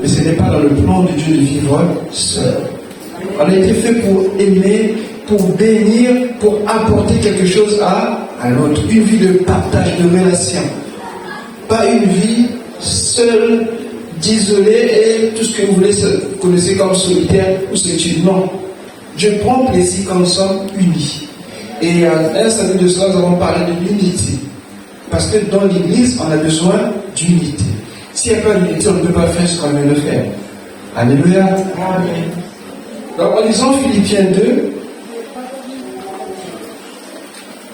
Mais ce n'est pas dans le plan de Dieu de vivre seul. On a été fait pour aimer, pour bénir, pour apporter quelque chose à l'autre. Une vie de partage, de relation. Pas une vie seule, d'isolée et tout ce que vous voulez connaissez comme solitaire ou solitude. Non. Je prends plaisir quand nous sommes unis. Et à un certain de cela, nous avons parlé de l'unité. Parce que dans l'église, on a besoin d'unité. S'il n'y a pas d'unité, on ne peut pas faire ce qu'on vient de faire. Alléluia. Amen. Donc, en lisant Philippiens 2,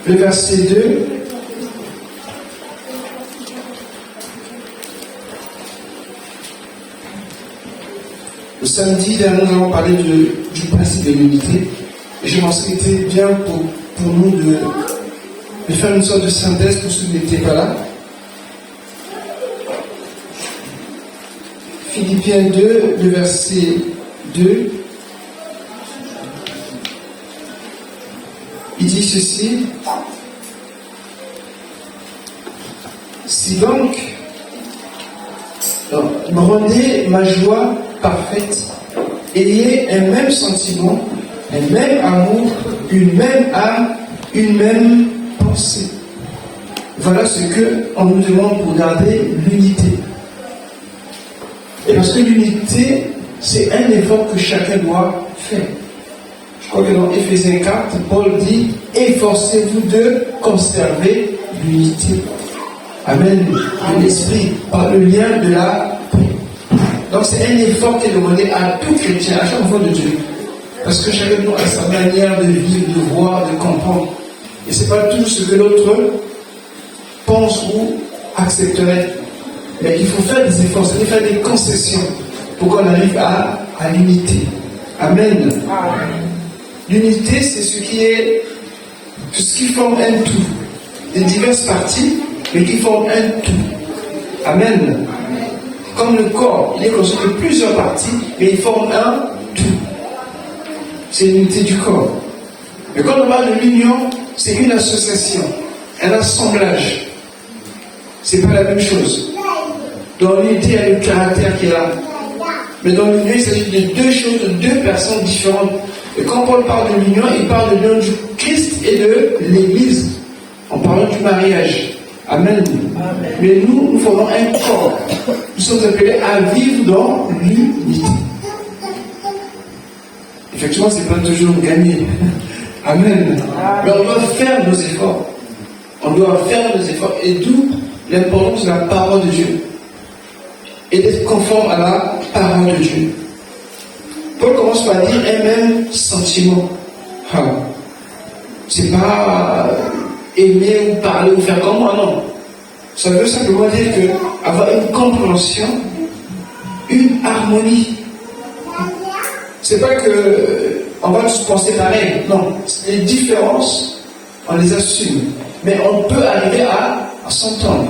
le verset 2, le samedi dernier, nous avons parlé du principe de l'unité. Et je pense qu'il était bien pour nous de faire une sorte de synthèse pour ceux qui n'étaient pas là. Philippiens 2, le verset 2. Il dit ceci. Si donc, rendez ma joie parfaite, ayez un même sentiment, un même amour, une même âme, une même pensée. Voilà ce qu'on nous demande pour garder l'unité. Et parce que l'unité, c'est un effort que chacun doit faire. Je crois que dans Éphésiens 4, Paul dit « Efforcez-vous de conserver l'unité. » Amen. De l'esprit, par le lien de la paix. Donc c'est un effort qui est demandé à tout chrétien, à chaque enfant de Dieu. Parce que chacun de nous a sa manière de vivre, de voir, de comprendre. Et ce n'est pas tout ce que l'autre pense ou accepterait. Mais il faut faire des efforts, c'est-à-dire faire des concessions pour qu'on arrive à l'unité. Amen. Amen. L'unité, c'est ce qui forme un tout. Des diverses parties, mais qui forment un tout. Amen. Comme le corps, il est constitué de plusieurs parties, mais il forme un tout. C'est l'unité du corps. Mais quand on parle de l'union, c'est une association, un assemblage. C'est pas la même chose. Dans l'unité, il y a le caractère qui est là. Mais dans l'union, il s'agit de deux choses, de deux personnes différentes. Et quand Paul parle de l'union, il parle de l'union du Christ et de l'Église. En parlant du mariage. Amen. Amen. Mais nous formons un corps. Nous sommes appelés à vivre dans l'unité. Effectivement, ce n'est pas toujours gagné. Amen. Mais on doit faire nos efforts. On doit faire nos efforts. Et d'où l'importance de la parole de Dieu. Et d'être conforme à la parole de Dieu. Paul commence par dire un même sentiment. C'est pas aimer ou parler ou faire comme moi, non. Ça veut simplement dire que avoir une compréhension, une harmonie. C'est pas que on va tous penser pareil, non. Les différences, on les assume. Mais on peut arriver à s'entendre.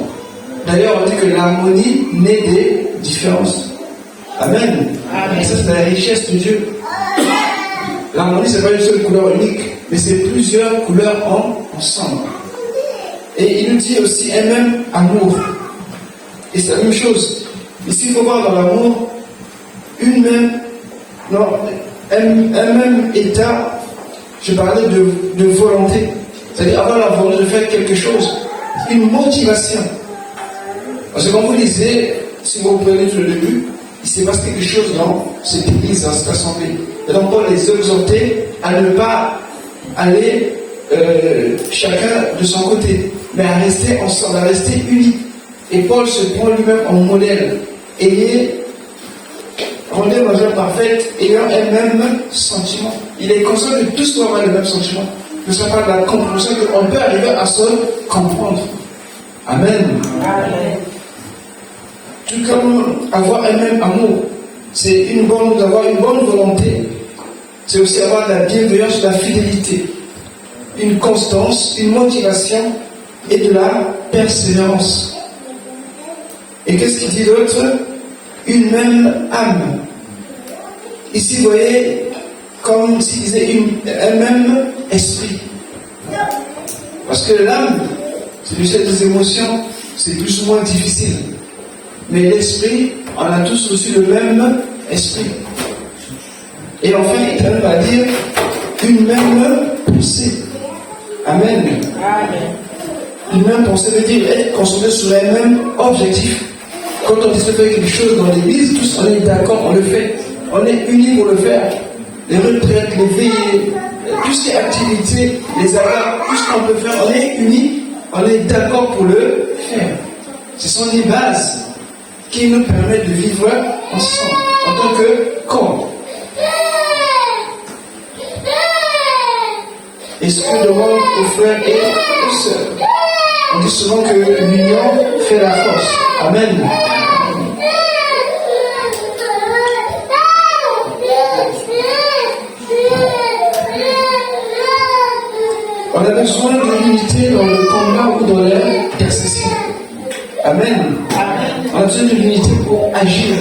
D'ailleurs, on dit que l'harmonie naît des différences. Amen. Amen. Et ça, c'est la richesse de Dieu. L'harmonie, ce n'est pas une seule couleur unique, mais c'est plusieurs couleurs ensemble. Et il nous dit aussi un même amour. Et c'est la même chose. Ici, il faut voir dans l'amour un même état. Je parlais de volonté. C'est-à-dire avoir la volonté de faire quelque chose. Une motivation. Parce que quand vous lisez, si vous prenez tout le début, il s'est passé quelque chose dans cette église, dans cette assemblée. Et donc Paul les exhortait à ne pas aller chacun de son côté, mais à rester ensemble, à rester unis. Et Paul se prend lui-même en modèle. Rendez ma joie parfaite, ayant un même sentiment. Il est conscient que tous doivent avoir le même sentiment. Que ce soit pas de la compréhension, qu'on peut arriver à se comprendre. Amen. Amen. Tout comme avoir un même amour, c'est d'avoir une bonne volonté. C'est aussi avoir de la bienveillance, de la fidélité, une constance, une motivation et de la persévérance. Et qu'est-ce qu'il dit d'autre? Une même âme. Ici, vous voyez, comme s'il disait un même esprit. Parce que l'âme, c'est du fait des émotions, c'est plus ou moins difficile. mais l'esprit, on a tous reçu le même esprit. Et enfin, il va dire une même pensée. Amen. Une même pensée veut dire être concentré sur un même objectif. Quand on décide de faire quelque chose dans l'église, tous on est d'accord, on le fait. On est unis pour le faire. Les retraites, les veillées, toutes ces activités, les arabes, tout ce qu'on peut faire, on est unis, on est d'accord pour le faire. Ce sont les bases qui nous permettent de vivre ensemble, en tant que corps. Et ce que demande aux frères et aux sœurs. On dit souvent que l'union fait la force. Amen. On a besoin de l'unité dans le combat ou dans l'intercession. Amen. On a besoin de l'unité pour agir.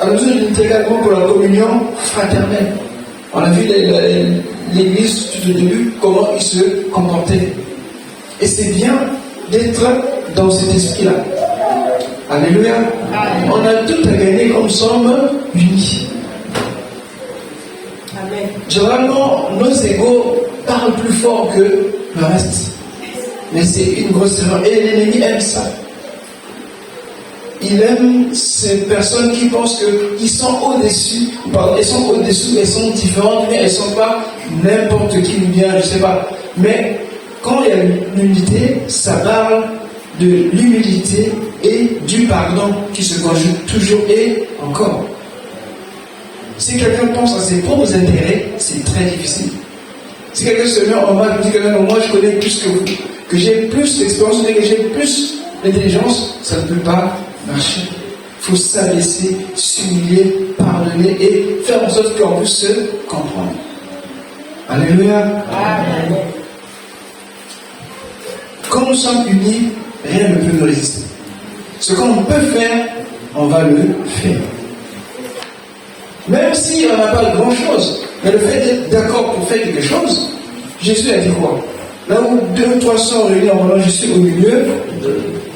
On a besoin de l'unité également pour la communion fraternelle. On a vu l'Église tout au début, comment il se comportait. Et c'est bien d'être dans cet esprit-là. Alléluia. On a tout à gagner comme nous sommes unis. Amen. Généralement, nos égos parlent plus fort que le reste. Mais c'est une grosse erreur. Et l'ennemi aime ça. Il aime ces personnes qui pensent qu'ils sont au-dessus. Elles sont au-dessus, elles sont différentes, mais elles ne sont pas n'importe qui ou bien, je ne sais pas. Mais quand il y a l'unité, ça parle de l'humilité et du pardon qui se conjuguent toujours et encore. Si quelqu'un pense à ses propres intérêts, c'est très difficile. Si quelqu'un se met en bas, dit que moi je connais plus que vous, que j'ai plus d'expérience, que j'ai plus d'intelligence, ça ne peut pas marcher. Il faut s'abaisser, s'humilier, pardonner et faire en sorte qu'on puisse se comprendre. Alléluia. Amen. Quand nous sommes unis, rien ne peut nous résister. Ce qu'on peut faire, on va le faire. Même si on n'a pas grand-chose, mais le fait d'être d'accord pour faire quelque chose, Jésus a dit quoi? Là où 2 ou 3 sont réunis en moment, je suis au milieu.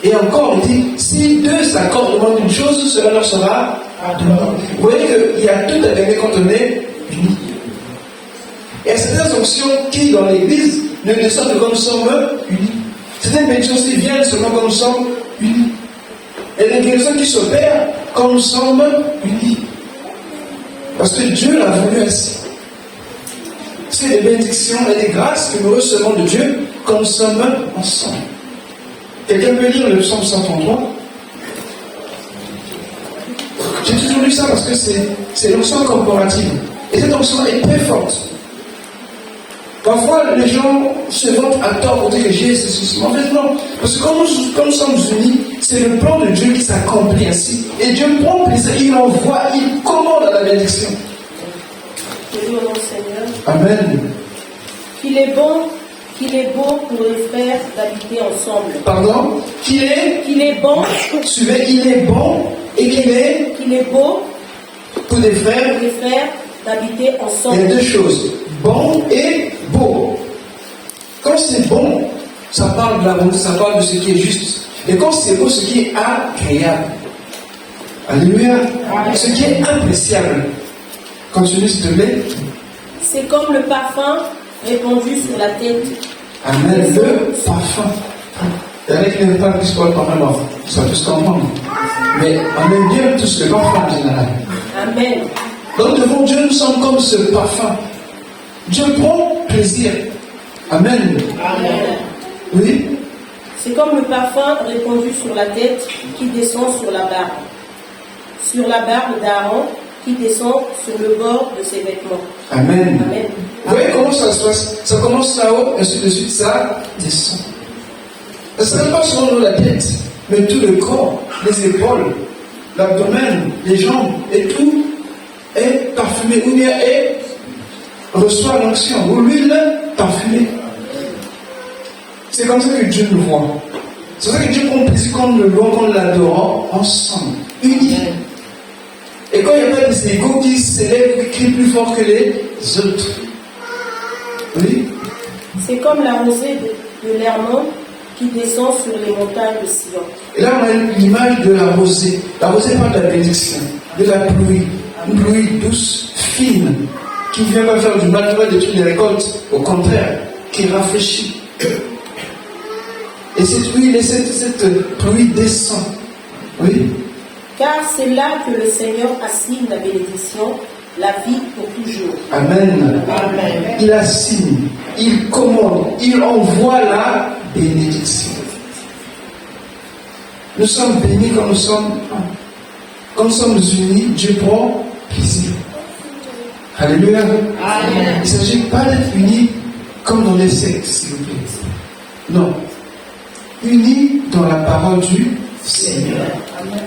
Et encore, il dit, si 2 s'accordent demandent une chose, cela leur sera demandé. Vous voyez qu'il y a tout à gagner quand on est unis. Il y a certaines options qui, dans l'Église, ne descendent que comme nous sommes unis. Certaines bénédictions qui viennent seulement comme nous sommes unis. Et les guérisons qui s'opèrent comme nous sommes unis. Parce que Dieu l'a voulu ainsi. C'est des bénédictions et des grâces que nous recevons de Dieu quand nous sommes ensemble. Quelqu'un peut lire le psaume 133? J'ai toujours lu ça parce que c'est l'onction corporative. Et cette onction est très forte. Parfois, les gens se vantent à tort pour dire que j'ai ceci. En fait, non. Parce que quand nous sommes unis, c'est le plan de Dieu qui s'accomplit ainsi. Et Dieu prend plaisir, il envoie, il commande à la bénédiction. Amen. Qu'il est beau pour les frères d'habiter ensemble. Pardon? Qu'il est bon. Suivez, il est bon et qu'il est beau pour les frères d'habiter ensemble. Il y a 2 choses, bon et beau. Quand c'est bon, ça parle de la bonté, ça parle de ce qui est juste. Et quand c'est beau, ce qui est agréable. Alléluia. Ce qui est appréciable. Continue s'il te plaît. C'est comme le parfum répandu sur la tête. Amen. Le parfum. Il y en a qui n'aiment pas plus pour le parfum, ça peut se comprendre. Mais on aime bien tous le parfum en général. Amen. Donc devant Dieu, nous sommes comme ce parfum. Dieu prend plaisir. Amen. Amen. Oui. C'est comme le parfum répandu sur la tête qui descend sur la barbe. Sur la barbe d'Aaron qui descend sur le bord de ses vêtements. Amen. Amen. Vous voyez comment ça se passe? Ça commence là-haut, et ensuite de suite ça descend. Ça ne pas seulement la tête, mais tout le corps, les épaules, l'abdomen, les jambes, et tout est parfumé. Ou bien reçoit l'onction, ou l'huile parfumée. C'est comme ça que Dieu nous voit. C'est pour ça que Dieu prend plaisir quand nous le louons, quand nous l'adorons ensemble, unis. Et quand il n'y a pas des égos qui s'élèvent, qui crient plus fort que les autres. Oui. C'est comme la rosée de l'Hermon qui descend sur les montagnes de Sion. Et là, on a l'image de la rosée. La rosée parle de la bénédiction, de la pluie. Une pluie douce, fine, qui ne vient pas faire du mal, qui va détruire les récoltes. Au contraire, qui rafraîchit. Et cette pluie descend. Oui. Car c'est là que le Seigneur assigne la bénédiction, la vie pour toujours. Amen. Amen. Il assigne, il commande, il envoie la bénédiction. Nous sommes bénis quand nous sommes unis, Dieu prend plaisir. Alléluia. Amen. Il ne s'agit pas d'être unis comme dans les sectes, s'il vous plaît. Non. Unis dans la parole du Seigneur. Amen.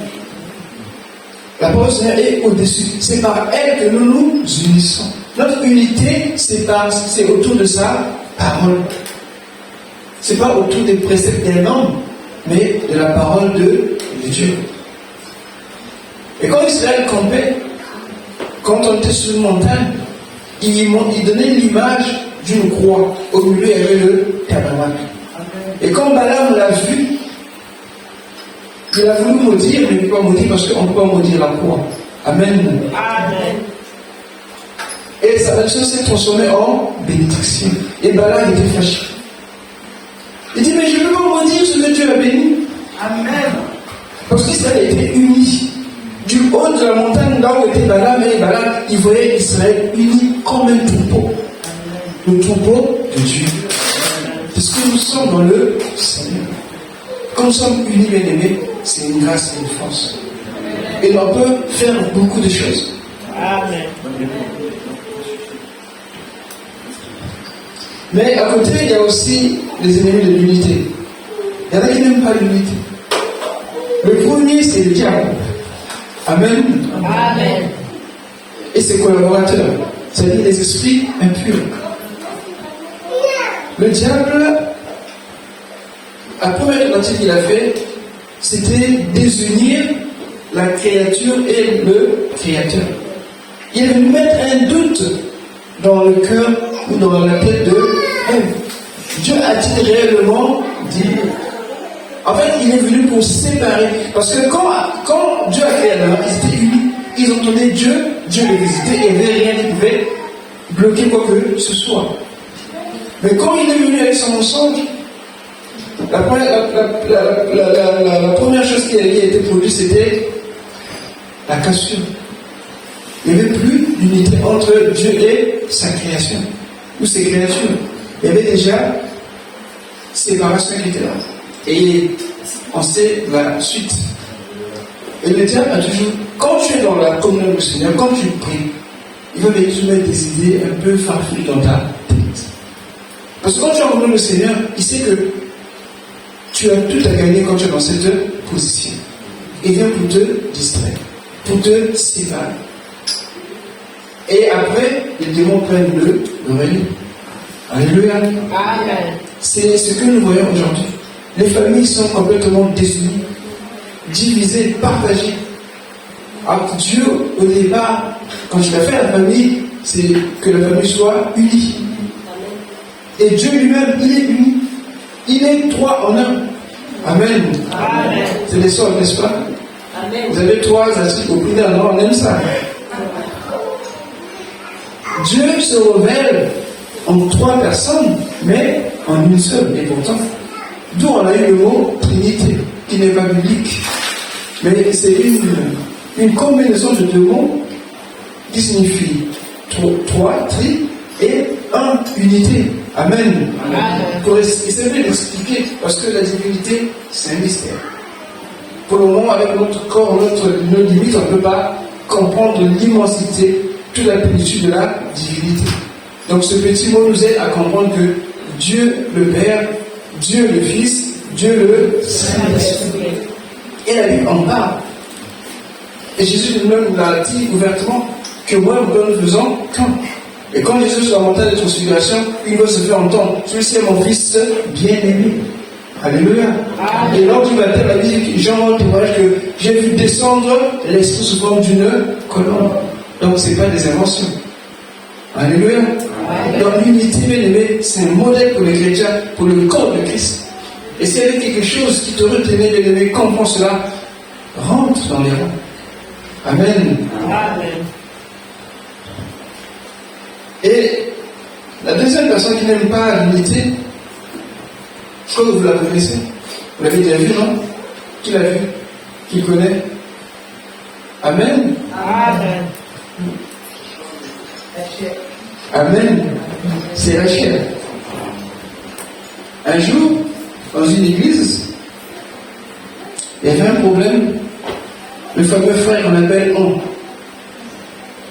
La parole du Seigneur est au-dessus. C'est par elle que nous nous unissons. Notre unité, c'est autour de sa parole. Ce n'est pas autour des préceptes des normes, mais de la parole de Dieu. Et quand Israël campait, quand on était sur une montagne, il donnait l'image d'une croix. Au milieu, il y avait le tabernacle. Et quand Balaam l'a vu, il a voulu maudire, mais il ne peut pas maudire parce qu'on ne peut pas maudire la croix. Amen. Amen. Et sa malédiction s'est transformée en bénédiction. Et Balaam était fâché. Il dit, mais je ne peux pas maudire ce que Dieu a béni. Amen. Parce qu'Israël était uni. Du haut de la montagne, là où était Balaam, et Balaam, il voyait Israël uni comme un troupeau. Le troupeau de Dieu. Parce que nous sommes dans le Seigneur. Quand nous sommes unis, bien aimés, c'est une grâce et une force. Et on peut faire beaucoup de choses. Amen. Mais à côté, il y a aussi les ennemis de l'unité. Il y en a qui n'aiment pas l'unité. Le premier, c'est le diable. Amen. Amen. Et ses collaborateurs, c'est-à-dire les esprits impurs. Le diable, la première tentative qu'il a fait, c'était désunir la créature et le créateur. Il est venu mettre un doute dans le cœur ou dans la tête de Ève. Dieu a-t-il réellement dit? En fait, il est venu pour séparer. Parce que quand Dieu a créé Adam, ils étaient unis. Ils entendaient Dieu, Dieu les visitait et il n'y avait rien qui pouvait bloquer quoi que ce soit. Mais quand il est venu avec son mensonge, la première chose qui a été produite, c'était la cassure. Il n'y avait plus d'unité entre Dieu et sa création, ou ses créatures. Il y avait déjà séparation qui était là. Et on sait la suite. Et le diable a toujours, quand tu es dans la communion du Seigneur, quand tu pries, il va venir te mettre des idées un peu farfelues dans ta tête. Parce que quand tu es en communion du Seigneur, il sait que tu as tout à gagner quand tu es dans cette position. Il vient pour te distraire, pour te séparer. Et après, les démons prennent le relais. Alléluia. Amen. C'est ce que nous voyons aujourd'hui. Les familles sont complètement désunies, divisées, partagées. Alors Dieu, au départ, quand il a fait la famille, c'est que la famille soit unie. Et Dieu lui-même, il est uni. Il est trois en un. Amen. Amen. C'est les sœurs, n'est-ce pas? Amen. Vous avez trois articles au pluriel, non, on aime ça. Dieu se révèle en trois personnes, mais en une seule. Et pourtant, d'où on a eu le mot Trinité, qui n'est pas biblique. Mais c'est une combinaison de deux mots qui signifie trois, tri, et un, unité. Amen. Pour essayer d'expliquer, parce que la divinité, c'est un mystère. Pour le moment, avec notre corps, nos limites, on ne peut pas comprendre l'immensité, toute la plénitude de la divinité. Donc ce petit mot nous aide à comprendre que Dieu le Père, Dieu le Fils, Dieu le Saint-Esprit. Et la Bible en parle. Et Jésus lui-même nous l'a dit ouvertement que moi, nous faisons qu'un. Et quand Jésus sur la montagne de transfiguration, il veut se faire entendre. Celui-ci est mon fils bien-aimé. Alléluia. Amen. Et lors du baptême, la Bible dit, Jean témoigne que j'ai vu descendre l'esprit sous forme d'une colombe. Donc ce n'est pas des inventions. Alléluia. Amen. Donc l'unité, bien aimé, c'est un modèle pour les chrétiens, pour le corps de Christ. Et s'il y avait quelque chose qui te retenait de l'aimer, comprends cela, rentre dans les rangs. Amen. Amen. Et la deuxième personne qui n'aime pas l'unité, je crois que vous la connaissez. Vous l'avez déjà vu, non? Qui l'a vu? Qui le connaît? Amen. Amen. Amen. C'est Rachel. Un jour, dans une église, il y avait un problème. Le fameux frère qu'on appelle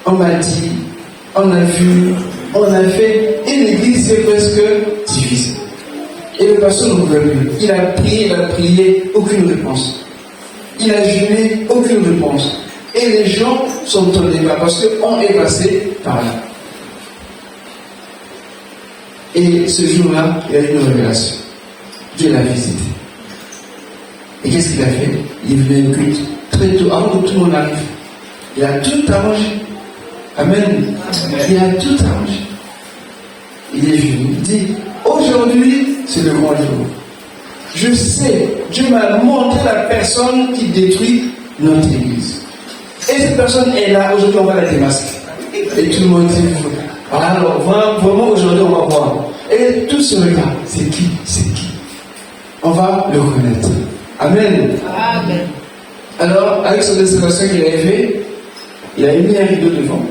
on m'a dit, on a vu, on a fait, et l'église est presque divisée. Et le pasteur ne pouvait plus. Il a prié, aucune réponse. Il a jeûné, aucune réponse. Et les gens sont tombés là parce qu'on est passé par là. Et ce jour-là, il a eu une révélation. Dieu l'a visité. Et qu'est-ce qu'il a fait? Il est venu à un culte très tôt, avant que tout le monde arrive. Il a tout arrangé. Amen. Il a tout arrangé. Il est venu. Il dit, aujourd'hui, c'est le grand jour. Je sais, Dieu m'a montré la personne qui détruit notre église. Et cette personne est là, aujourd'hui on va la démasquer. Et tout le monde dit, alors vraiment aujourd'hui on va voir. Et tout ce regard, c'est qui? C'est qui? On va le reconnaître. Amen. Amen. Alors, avec son déclaration qu'il avait fait, il a mis un rideau devant.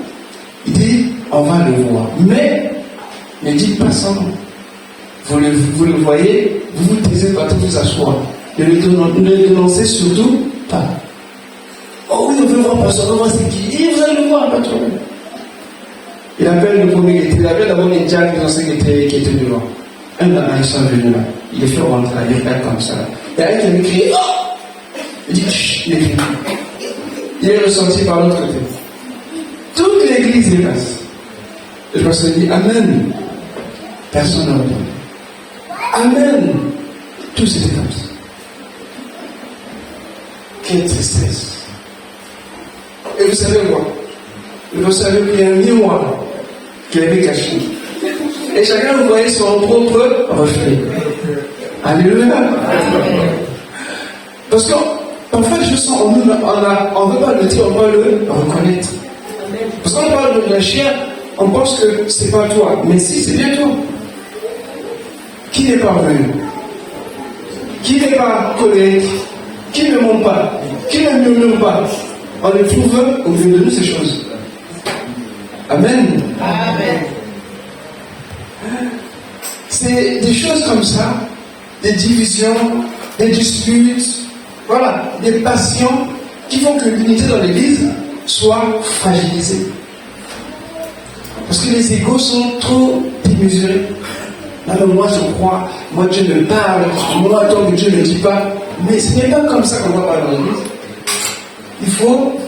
Il dit, on va le voir. Mais, ne dites pas son nom. Vous le voyez, vous vous taisez pas tout vous asseoir. Ne le dénoncez surtout pas. Oh oui, on veut le voir, pasteur, on va voir c'est qui. Et vous allez le voir, pas de problème. Il appelle le premier qui était. Il appelle d'abord les diacres qui étaient devant. Un dans un, ils sont venus là. Il les fait rentrer là, il regarde comme ça. Il y a un qui avait crié, oh! Il dit, chut, il est crié. Il est ressenti par l'autre côté. Toute l'église est passe. Et le pasteur dit, Amen. Personne n'a entendu. Amen. Tout c'était comme ça. Quelle tristesse. Et vous savez quoi? Vous savez qu'il y a un miroir qu'il avait caché. Et chacun vous voyait son propre reflet. Alléluia. Parce que parfois je sens on ne veut pas le dire, on va le reconnaître. Parce qu'on parle de la chair, on pense que c'est pas toi. Mais si, c'est bien toi. Qui n'est pas venu? Qui n'est pas colérique? Qui ne ment pas? Qui ne murmure pas? On les trouve au milieu de nous ces choses. Amen. Amen. C'est des choses comme ça, des divisions, des disputes, voilà, des passions qui font que l'unité dans l'église soit fragilisée. Parce que les égos sont trop démesurés. Non, mais moi je crois, moi Dieu me parle, moi tant que Dieu ne dit pas. Mais ce n'est pas comme ça qu'on va parler dans l'église. Il faut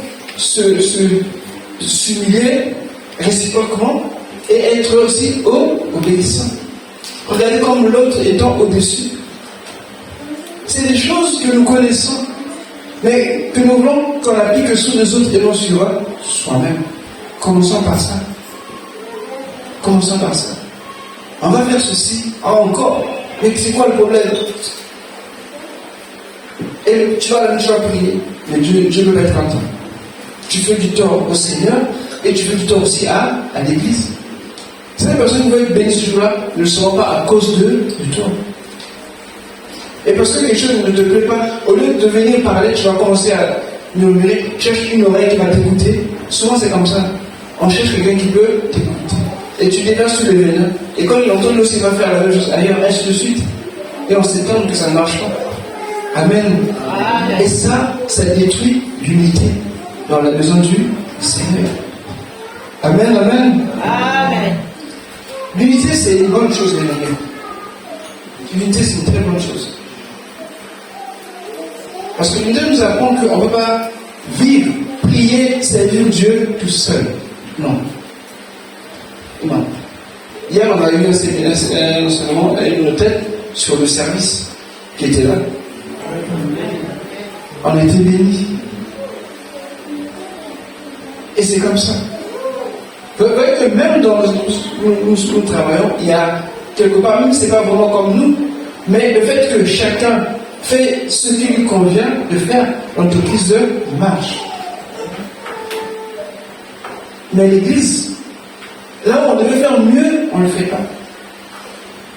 s'humilier réciproquement et être aussi obéissant. Regardez comme l'autre étant au-dessus. C'est des choses que nous connaissons, mais que nous voulons qu'on applique sur les autres et non sur soi-même. Commençons par ça. Commençons par ça. On va faire ceci encore. Mais c'est quoi le problème? Et tu vas prier, mais Dieu ne peut pas être content. Tu fais du tort au Seigneur et tu fais du tort aussi à l'église. Ces personnes qui vont être bénies ce jour-là ne le seront pas à cause du tort. Et parce que quelque chose ne te plaît pas, au lieu de venir parler, tu vas commencer à murmurer, cherche une oreille qui va t'écouter. Souvent c'est comme ça. On cherche quelqu'un qui peut t'écouter. Et tu déverses tous les venins. Et quand il entend, lui aussi va faire la même chose ailleurs, ainsi de suite. Et on s'étonne que ça ne marche pas. Amen. Amen. Et ça détruit l'unité dans la maison du Seigneur. Amen, amen. Amen. L'unité, c'est une bonne chose, les amis. L'unité, c'est une très bonne chose. Parce que l'unité nous apprend qu'on ne peut pas vivre, prier, servir Dieu tout seul. Non. Non. Hier, on a eu un enseignement à une tête sur le service qui était là. On a été bénis. Et c'est comme ça. Vous voyez que même dans nous travaillons, il y a quelque part, même si ce n'est pas vraiment comme nous, Mais le fait que chacun fait ce qui lui convient de faire, l'entreprise marche. Mais l'Église, là où on devait faire mieux, on ne le fait pas.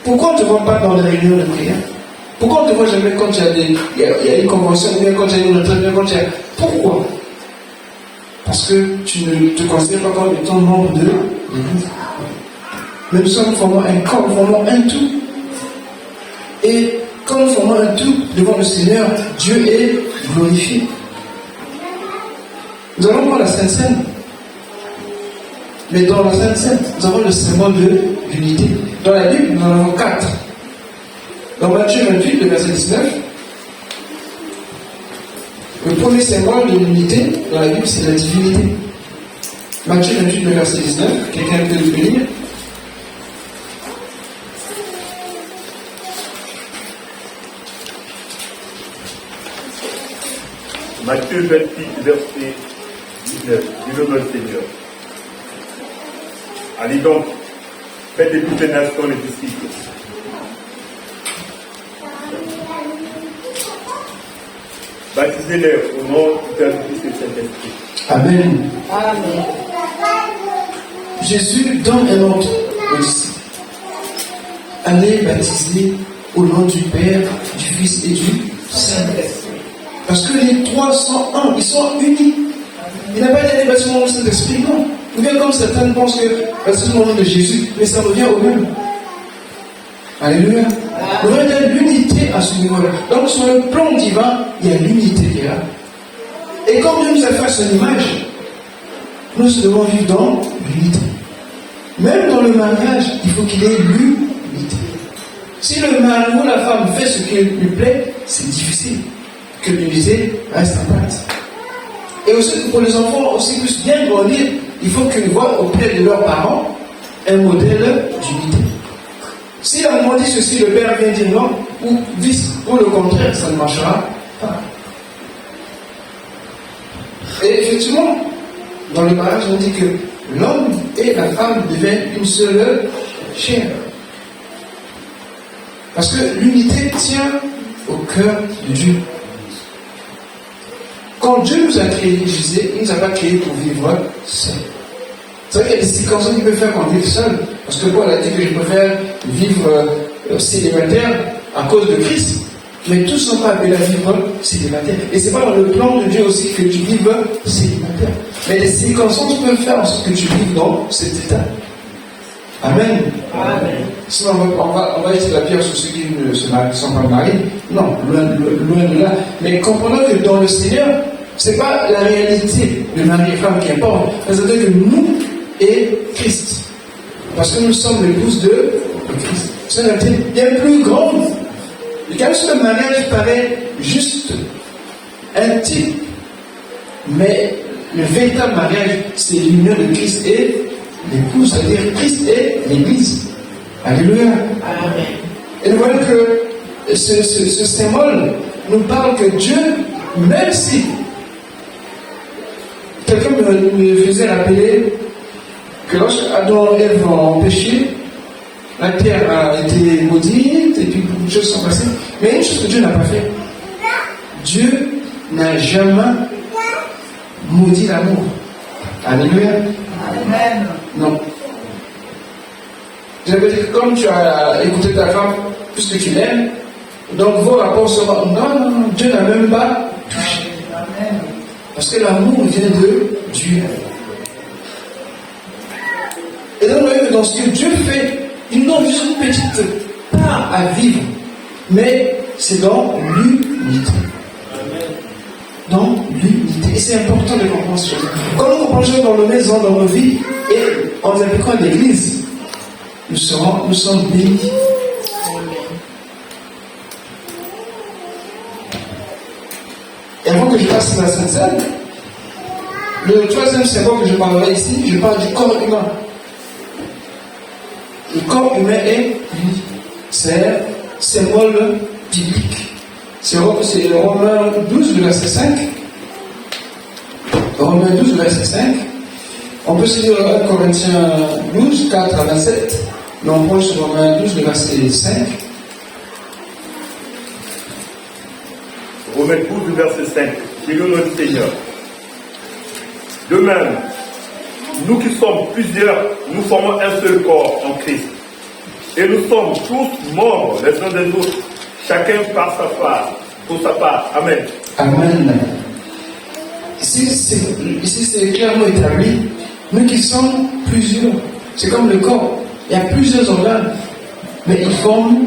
Pourquoi on ne te voit pas dans les réunions de prière? Pourquoi on ne te voit jamais quand il y a une convention, ou bien quand il y a une retraite, quand il y a... Pourquoi? Parce que tu ne te considères pas comme étant membre de l'Église. Mais nous sommes formant un corps, nous formons un tout. Et quand nous formons un tout devant le Seigneur, Dieu est glorifié. Nous allons voir la Sainte Seine. Mais dans la Sainte Seine, nous avons le symbole de l'unité. Dans la Bible, nous en avons 4. Dans Matthieu 28, le verset 19, le premier symbole de l'unité dans la Bible, c'est la divinité. Matthieu 28, le verset 19, quelqu'un peut le lire? Matthieu 28, verset 19, dis-le notre Seigneur. Allez donc, faites de toutes les nations les disciples. Baptisez-les au nom du Père, du Fils et du Saint-Esprit. Amen. Amen. Jésus donne un ordre aux disciples. Allez baptiser au nom du Père, du Fils et du Saint-Esprit. Parce que les trois sont un, ils sont unis. Il n'a pas été baptisé au Saint-Esprit, non. Ou bien comme certains pensent que c'est le nom de Jésus, mais ça revient au même. Alléluia. Il y a l'unité à ce niveau-là. Donc sur le plan divin, il y a l'unité qui est là. Et comme Dieu nous a fait à son image, nous devons vivre dans l'unité. Même dans le mariage, il faut qu'il y ait l'unité. Si le mari ou la femme fait ce qui lui plaît, c'est difficile que l'unité reste en place. Et aussi pour les enfants aussi puissent bien grandir, il faut qu'ils voient auprès de leurs parents un modèle d'unité. Si la maman dit ceci, le père vient dire non, ou vice, ou le contraire, ça ne marchera pas. Et effectivement, dans le mariage, on dit que l'homme et la femme deviennent une seule chair. Parce que l'unité tient au cœur de Dieu. Quand Dieu nous a créés, je disais, il ne nous a pas créés pour vivre seul. C'est vrai qu'il y a des circonstances qui peuvent faire qu'on vive seul. Parce que Paul a dit que je préfère vivre célibataire à cause de Christ. Mais tous ne sont pas appelés à vivre célibataire. Et ce n'est pas dans le plan de Dieu aussi que tu vives célibataire. Mais les circonstances peuvent faire en sorte que tu vives dans cet état. Amen. Amen. Sinon, on va jeter la pierre sur ceux qui ne sont pas mariés. Non, loin de là. Mais comprenons que dans le Seigneur, ce n'est pas la réalité de mari et femme qui importe. C'est-à-dire que nous et Christ. Parce que nous sommes l'épouse de Christ. C'est une réalité bien plus grande. Et quand le mariage paraît juste un type, mais le véritable mariage, c'est l'union de Christ et l'épouse, c'est-à-dire Christ et l'Église. Alléluia. Amen. Et nous voyons que ce symbole nous parle que Dieu, même si quelqu'un me faisait rappeler que lorsque Adam et Ève ont péché, la terre a été maudite et puis beaucoup de choses sont passées. Mais une chose que Dieu n'a pas fait, Dieu n'a jamais maudit l'amour. Alléluia. Amen. Non. J'avais dit que comme tu as écouté ta femme, puisque tu l'aimes, donc vos rapports seront. Non, Dieu n'a même pas touché. Amen. Parce que l'amour vient de Dieu. Et donc, vous voyez que dans ce que Dieu fait, il nous donne juste une petite part à vivre. Mais c'est dans l'unité. Dans l'unité. Et c'est important de comprendre ce chose. Quand nous comprenons dans nos maisons, dans nos vies, et en nous appliquant à l'église, nous sommes bénis. Et avant que je passe à la Sainte Seine, le troisième symbole que je parlerai ici, je parle du corps humain. Le corps humain est uni. C'est un symbole biblique. C'est Romains 12, le verset 5. Romains 12, le verset 5. On peut se dire 1 Corinthiens 12, 4 à 27. Mais on prend sur Romains 12, le verset 5. Romains 12, verset 5. Qui est le nom du Seigneur. De même, nous qui sommes plusieurs, nous formons un seul corps en Christ. Et nous sommes tous membres les uns des autres, chacun par sa part, pour sa part. Amen. Amen. Ici, c'est clairement établi. Nous qui sommes plusieurs, c'est comme le corps. Il y a plusieurs organes, mais ils forment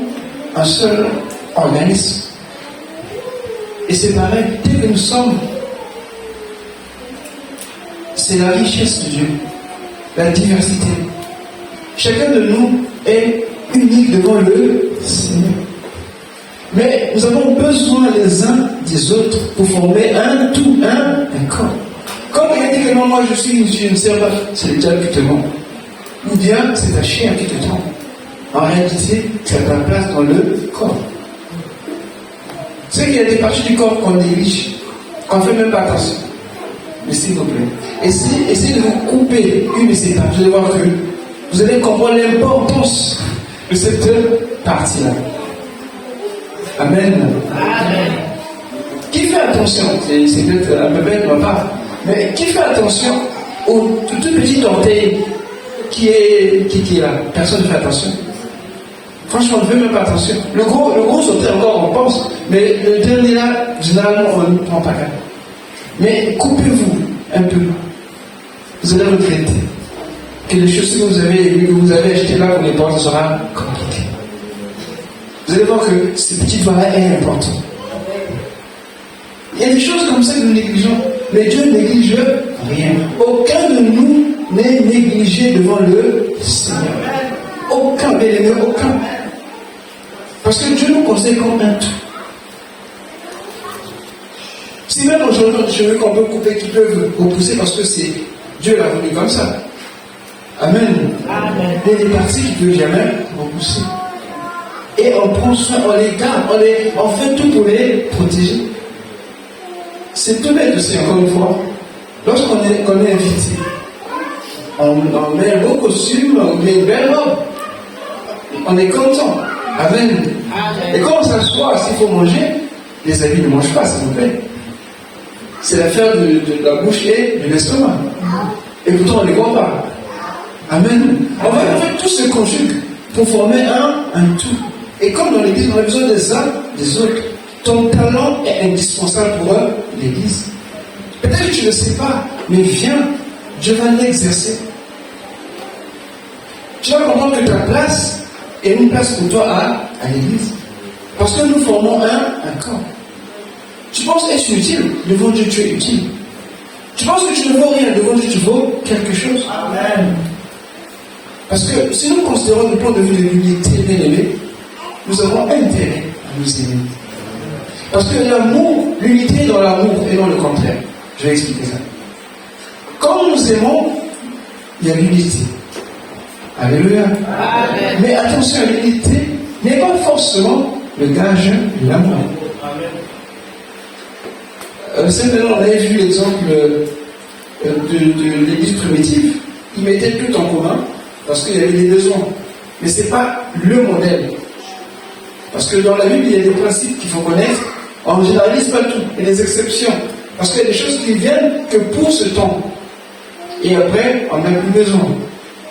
un seul organisme. Et c'est pareil, dès que nous sommes, c'est la richesse de Dieu, la diversité. Chacun de nous est unique devant le Seigneur. Mais nous avons besoin les uns des autres pour former un tout, un corps. Comme il a dit que non, moi je ne sais pas, c'est le diable qui te ment. Ou bien c'est ta chair qui te trompe. En réalité, tu as ta place dans le corps. C'est qu'il y a des parties du corps qu'on néglige, qu'on ne fait même pas attention. Mais s'il vous plaît, essayez de vous couper une de ces parties, vous allez voir que vous allez comprendre l'importance de cette partie-là. Amen. Amen. Qui fait attention, c'est peut-être un peu bête de ma part, mais qui fait attention au tout petit orteil qui est là? Personne ne fait attention. Franchement, on ne fait même pas attention. Le gros orteil encore, on pense, mais le dernier là, généralement, on ne prend pas garde. Mais coupez-vous un peu. Vous allez regretter que les chaussures que vous avez achetées là pour les portes sera compliqué. Vous allez voir que ce petit doigt-là est important. Il y a des choses comme ça que nous négligeons, mais Dieu ne néglige rien. Aucun de nous n'est négligé devant le Seigneur. Aucun, bien-aimé, aucun. Parce que Dieu nous conseille comme un tout. Si même aujourd'hui, je veux qu'on peut couper, qui peuvent repousser parce que c'est Dieu l'a voulu comme ça. Amen. Amen. Il y a des parties qui ne peuvent jamais repousser. Et on prend soin, on les garde, on fait tout pour les protéger. C'est tout bête aussi, encore une fois. Lorsqu'on est invité, on met un beau costume, on met une belle robe. On est content. Amen. Amen. Et quand on s'assoit, s'il faut manger, les habits ne mangent pas, s'il vous plaît. C'est l'affaire de la bouche et de l'estomac. Et pourtant, on ne les voit pas. Amen. En fait, tout se conjugue pour former un tout. Et comme dans l'église, on a besoin des uns des autres. Ton talent est indispensable pour l'église. Peut-être que tu ne le sais pas, mais viens, Dieu va l'exercer. Tu vas comprendre que ta place est une place pour toi à l'église. Parce que nous formons un corps. Tu penses être utile, devant Dieu tu es utile. Tu penses que tu ne vaux rien, devant Dieu tu vaux quelque chose. Amen. Parce que si nous considérons le point de vue de l'unité bien aimée, nous avons intérêt à nous aimer. Parce que l'amour, l'unité est dans l'amour et non le contraire. Je vais expliquer ça. Quand nous aimons, il y a l'unité. Alléluia. Amen. Mais attention, l'unité n'est pas forcément le gage de l'amour. Certainement, on avait vu l'exemple de l'église primitive. Ils mettaient tout en commun parce qu'il y avait des besoins. Mais ce n'est pas le modèle. Parce que dans la Bible, il y a des principes qu'il faut connaître. On ne généralise pas tout. Il y a des exceptions. Parce qu'il y a des choses qui viennent que pour ce temps. Et après, on n'a plus besoin.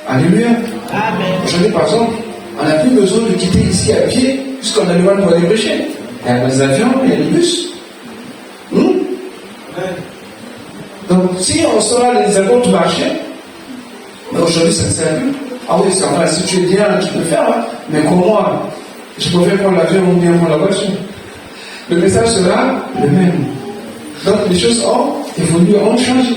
Alléluia. Amen. Aujourd'hui, par exemple, on n'a plus besoin de quitter ici à pied puisqu'on a le droit pour aller prêcher. Il y a des avions, il y a des bus. Donc, si on sera les accords du marché, mais aujourd'hui, ça ne sert plus. Ah oui, c'est enfin, si tu es bien, tu peux faire, hein, mais comme moi, je préfère prendre l'avion ou bien prendre la voiture. Le message sera le même. Donc, les choses ont évolué, ont changé.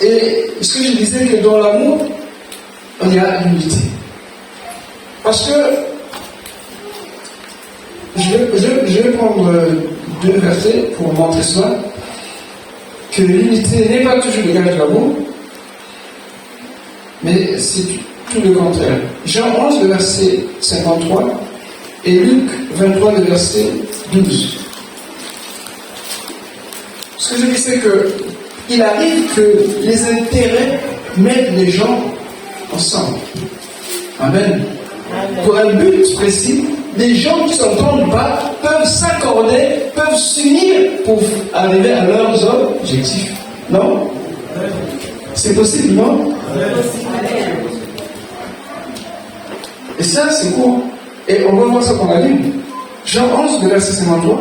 Et ce que je disais, que dans l'amour, il y a l'unité. Parce que, je vais prendre 2 versets pour montrer cela, que l'unité n'est pas toujours le gage de l'amour, mais c'est tout le contraire. Jean 11, le verset 53, et Luc 23, le verset 12. Ce que je dis, c'est que il arrive que les intérêts mettent les gens ensemble. Amen. Amen. Pour un but précis, les gens qui ne s'entendent pas peuvent s'accorder, peuvent s'unir pour arriver à leurs objectifs. Non? C'est possible, non? Et ça, c'est quoi? Et on va voir ça dans la Bible. Jean 11, le verset 53.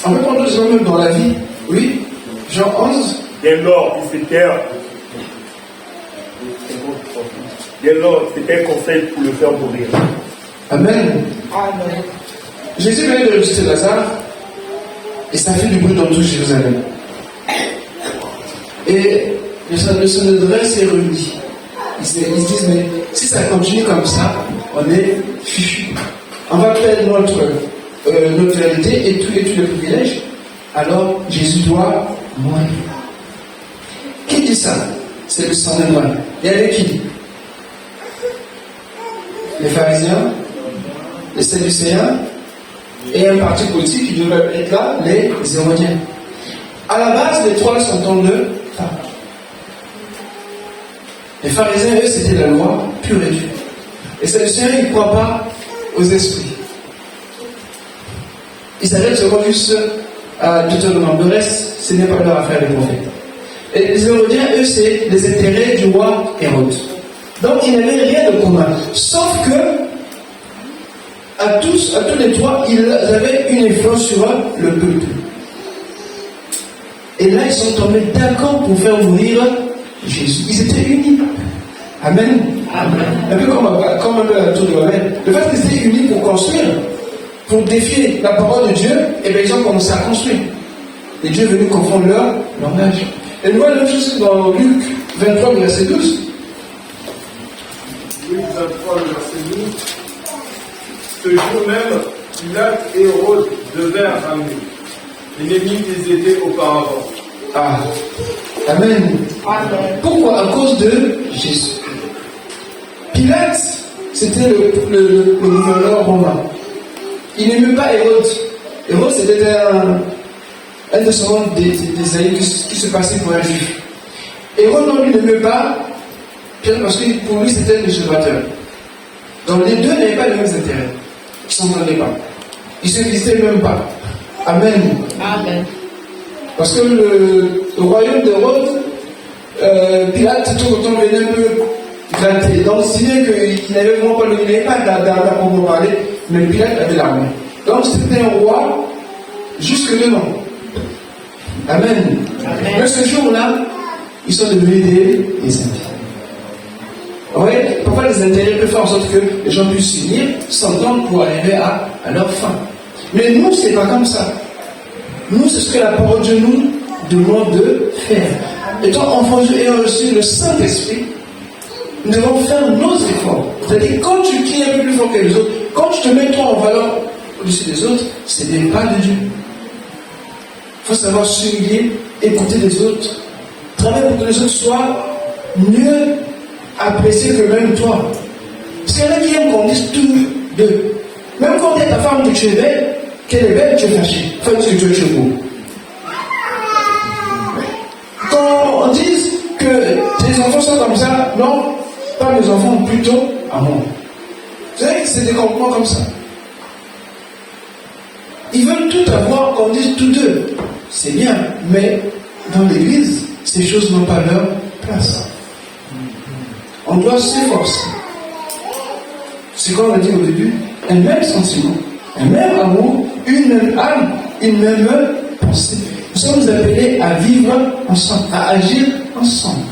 On peut prendre deux hommes dans la vie. Oui. Jean 11. Dès lors, c'était un conseil pour le faire mourir. Amen. Amen. Jésus venait de ressusciter Lazare et ça fait du bruit dans tout Jérusalem. Et le Sanhédrin s'est réuni. Ils se disent, mais si ça continue comme ça, on est fichu. On va perdre notre vérité et tous les privilèges. Alors Jésus doit mourir. Qui dit ça? C'est le Sanhédrin. Et avec qui? Les pharisiens, les sadducéens et un parti politique qui devrait être là, les Hérodiens. À la base, les trois s'entendent pas. Les pharisiens, eux, c'était la loi pure et dure. Les sadducéens, ils ne croient pas aux esprits. Ils s'arrêtent seulement juste à Deutéronome. Le reste, ce n'est pas leur affaire de prophète. Et les Hérodiens, eux, c'est les intérêts du roi Hérode. Donc, ils n'avaient rien de commun. Sauf que, à tous les trois, ils avaient une influence sur le peuple. Et là, ils sont tombés d'accord pour faire mourir Jésus. Ils étaient unis. Amen. Amen. Un peu comme la tour de Babel. Le fait qu'ils étaient unis pour construire, pour défier la parole de Dieu, et bien ils ont commencé à construire. Et Dieu est venu confondre leur langage. Et nous voyons la même chose dans Luc 23, verset 12. Luc 23, verset 12. Ce jour même, Pilate et Hérode devinrent amis. Ennemis qu'ils étaient auparavant. Ah. Amen. Amen. Pourquoi? À cause de Jésus. Pilate, c'était le gouverneur romain. Il n'aimait pas Hérode. Hérode, c'était un descendant des années qui se passait pour un juif. Hérode, non, lui n'aimait pas Pilate parce que pour lui, c'était un usurpateur. Donc les deux n'avaient pas les mêmes intérêts. Ils ne s'entendaient pas. Ils ne se visitaient même pas. Amen. Amen. Parce que le royaume d'Hérode, Pilate, tout le temps, venait un peu gratter. Donc, si bien qu'il n'avait vraiment pas d'argent pour nous parler, mais Pilate avait l'armée. Donc, c'était un roi jusque demain. Amen. Amen. Mais ce jour-là, ils sont devenus des amis. Vous voyez, parfois les intérêts peuvent faire en sorte que les gens puissent s'unir, s'entendre pour arriver à leur fin. Mais nous, ce n'est pas comme ça. Nous, c'est ce que la parole de Dieu nous demande de faire. Étant enfants de Dieu et reçu le Saint-Esprit, nous devons faire nos efforts. C'est-à-dire, quand tu cries un peu plus fort que les autres, quand tu te mets toi en valeur au-dessus des autres, ce n'est pas de Dieu. Il faut savoir s'unir, écouter les autres, travailler pour que les autres soient mieux appréciés que même toi. Parce qu'il y en a qui aiment qu'on dise tous deux. Même quand tu es ta femme que tu es belle, qu'elle est belle, tu es fâché. Enfin, ce que tu es beau. Quand on dise que tes enfants sont comme ça, non, pas mes enfants, plutôt à moi. Vous savez que c'est des comportements comme ça. Ils veulent tout avoir, qu'on dise tous deux. C'est bien, mais dans l'église, ces choses n'ont pas leur place. On doit s'efforcer. C'est comme on a dit au début, un même sentiment, un même amour, une même âme, une même pensée. Nous sommes appelés à vivre ensemble, à agir ensemble.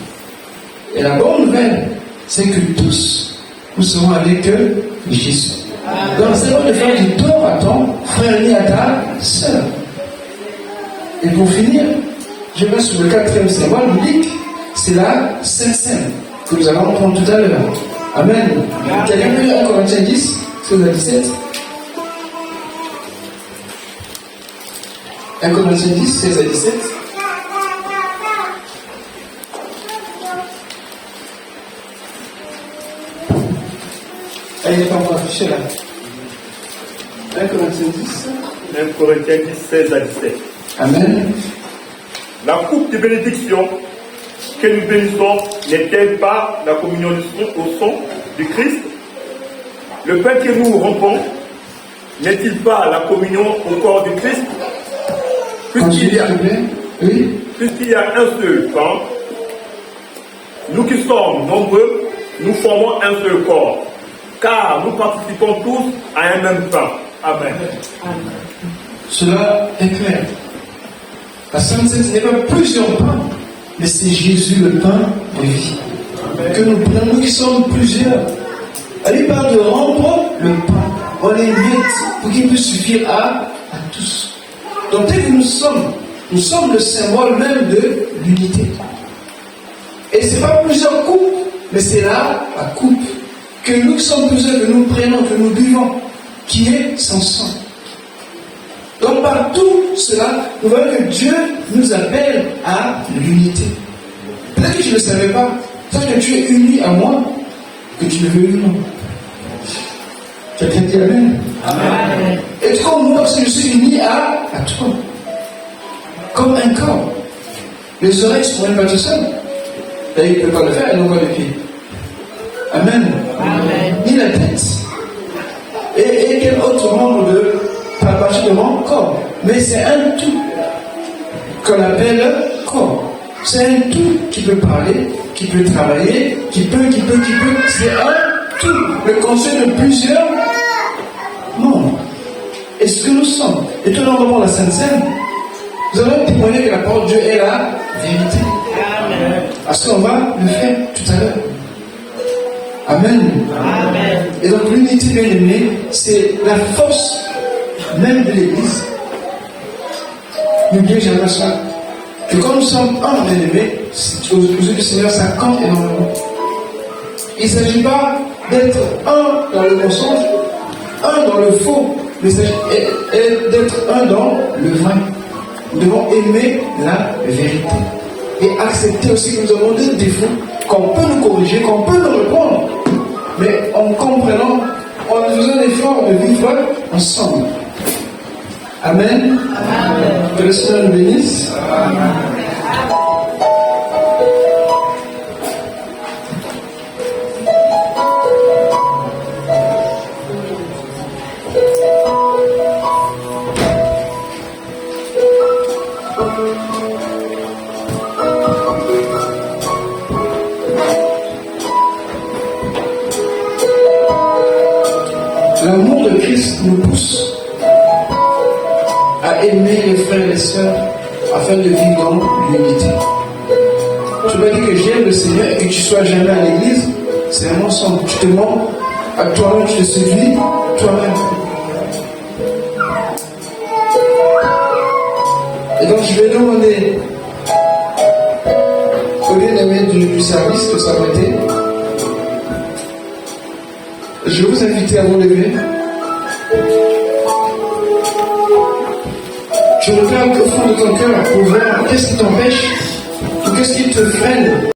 Et la bonne nouvelle, c'est que tous, nous serons avec Jésus. Donc c'est bon de faire du tort à ton frère et à ta sœur. Et pour finir, je vais sur le 4e symbole biblique, c'est la Sainte Seine, que nous allons prendre tout à l'heure. Amen. Quelqu'un peut lire 1 Corinthiens 10, 16 à 17. 1 Corinthiens 10, 16 à 17. Il n'est pas encore affiché là. 1 Corinthiens 10. 1 Corinthiens 10, 16 à 17. Amen. La coupe de bénédiction que nous bénissons n'est-elle pas la communion au sang du Christ? Le pain que nous rompons n'est-il pas la communion au corps du Christ? Continue, s'il te plaît. Oui. Puisqu'il y a un seul pain, nous qui sommes nombreux, nous formons un seul corps, car nous participons tous à un même pain. Amen. Cela est clair. La Sainte Seine, ce n'est pas plusieurs pains, mais c'est Jésus, le pain de vie. Que nous prenons, nous qui sommes plusieurs. Elle parle de rompre le pain. On les invite pour qu'il puisse suffire à tous. Donc, dès que nous sommes le symbole même de l'unité. Et ce n'est pas plusieurs coupes, mais c'est là la coupe. Que nous qui sommes plusieurs, que nous prenons, que nous buvons, qui est sans sang. Donc, par tout cela, nous voyons que Dieu nous appelle à l'unité. Peut-être que tu ne le savais pas. Sache que tu es uni à moi, que tu le veux ou non. Quelqu'un dit Amen. Amen. Et comme moi, parce que je suis uni à toi. Comme un corps. Les oreilles ne pourraient pas tout seuls. Là, il ne peut pas le faire, et non pas les pieds. Amen. Amen. Ni la tête. Et quel autre membre de par partie de mon corps. Mais c'est un tout qu'on appelle corps. C'est un tout qui peut parler, qui peut travailler, qui peut. C'est un tout. Le conseil de plusieurs membres. Et ce que nous sommes. Et tout dans la Sainte Seine, nous allons témoigner que la parole de Dieu est la vérité. Amen. Parce qu'on va le faire tout à l'heure. Amen. Amen. Et donc l'unité bien aimée, c'est la force même de l'Église. N'oubliez jamais ça. Que quand nous sommes un bien aimé, aux yeux du Seigneur, ça compte énormément. Il ne s'agit pas d'être un dans le mensonge, un dans le faux, mais il s'agit d'être un dans le vrai. Nous devons aimer la vérité. Et accepter aussi que nous avons des défauts, qu'on peut nous corriger, qu'on peut nous répondre. Mais en comprenant, en faisant l'effort de vivre ensemble. Amen. Amen. Que le Seigneur nous bénisse. Amen. L'amour de Christ nous pousse à aimer les frères et les sœurs afin de vivre dans l'unité. Tu m'as dit que j'aime le Seigneur et que tu sois jamais à l'église, c'est un mensonge. Tu te mens à toi-même, tu te séduis toi-même. Et donc je vais demander au bien-aimé du service de s'arrêter. Je vais vous inviter à vous lever. Tu regardes au fond de ton cœur pour voir qu'est-ce qui t'empêche ou qu'est-ce qui te freine